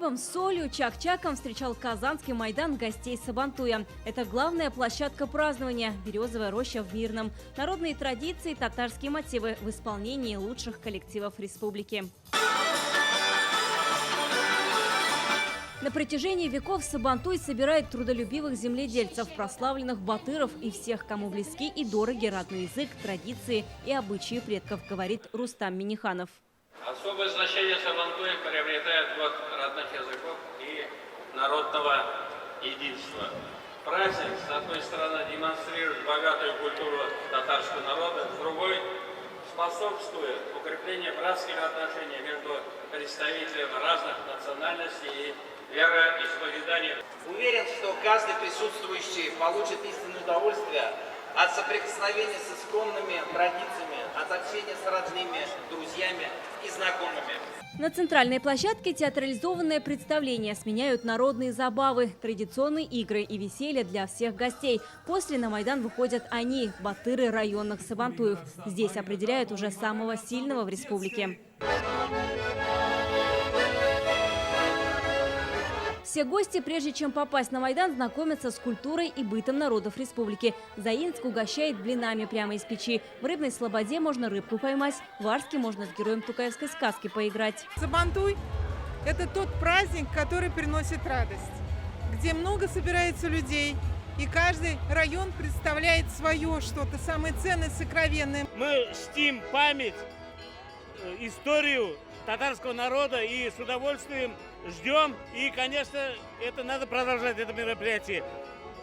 хлебом, солью, чак-чаком встречал Казанский Майдан гостей Сабантуя. Это главная площадка празднования – березовая роща в Мирном. Народные традиции, татарские мотивы в исполнении лучших коллективов республики. На протяжении веков Сабантуй собирает трудолюбивых земледельцев, прославленных батыров и всех, кому близки и дороги родной язык, традиции и обычаи предков, говорит Рустам Миниханов. Особое значение Сабантуя приобретает год родных языков и народного единства. Праздник, с одной стороны, демонстрирует богатую культуру татарского народа, с другой способствует укреплению братских отношений между представителями разных национальностей и вероисповеданий. Уверен, что каждый присутствующий получит истинное удовольствие от соприкосновения с исконными традициями, от общения с родными, друзьями и знакомыми. На центральной площадке театрализованное представление сменяют народные забавы, традиционные игры и веселье для всех гостей. После на Майдан выходят они, батыры районных Сабантуев. Здесь определяют уже самого сильного в республике. Все гости, прежде чем попасть на Майдан, знакомятся с культурой и бытом народов республики. Заинск угощает блинами прямо из печи. В Рыбной Слободе можно рыбку поймать. В Арске можно с героем тукаевской сказки поиграть. Сабантуй – это тот праздник, который приносит радость, где много собирается людей. И каждый район представляет свое что-то, самое ценное, сокровенное. Мы чтим память, историю татарского народа и с удовольствием ждем. И, конечно, это надо продолжать, это мероприятие,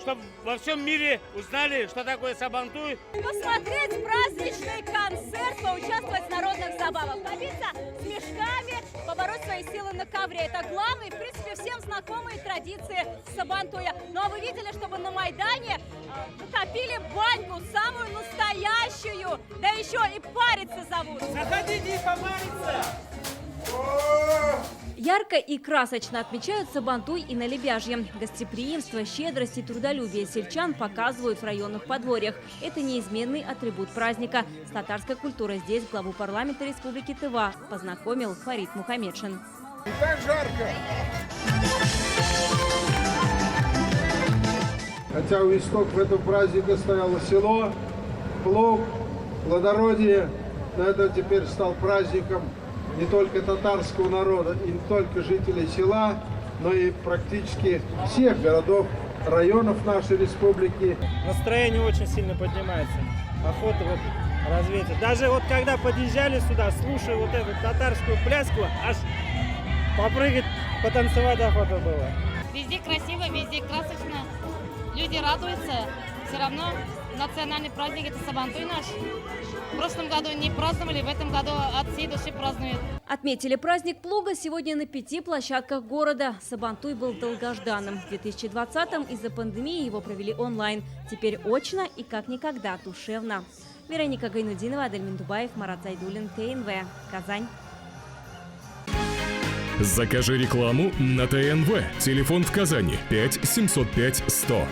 чтобы во всем мире узнали, что такое Сабантуй. Посмотреть праздничный концерт, поучаствовать в народных забавах, побиться с мешками, побороть свои силы на ковре. Это главные, в принципе, всем знакомые традиции Сабантуя. Ну а вы видели, чтобы на Майдане топили баньку, самую настоящую, да еще и париться зовут. Заходите и помариться! Ярко и красочно отмечают Сабантуй и на Лебяжьем. Гостеприимство, щедрость и трудолюбие сельчан показывают в районных подворьях. Это неизменный атрибут праздника. С татарской культурой здесь главу парламента Республики Тыва познакомил Фарид Мухамедшин. И так жарко! Хотя у истоков этого праздника стояло село, плуг, плодородие, но это теперь стал праздником не только татарского народа, и не только жителей села, но и практически всех городов, районов нашей республики. Настроение очень сильно поднимается. Охота развеяться. Даже когда подъезжали сюда, слушая эту татарскую пляску, аж попрыгать, потанцевать охота было. Везде красиво, везде красочно. Люди радуются. Все равно национальный праздник – это Сабантуй наш. В прошлом году не праздновали, в этом году от всей души празднуют. Отметили праздник плуга сегодня на 5 площадках города. Сабантуй был долгожданным. В 2020-м из-за пандемии его провели онлайн. Теперь очно и как никогда душевно. Вероника Гайнудинова, Адельмин Дубаев, Марат Зайдуллин, ТНВ, Казань. Закажи рекламу на ТНВ. Телефон в Казани 5 705 100.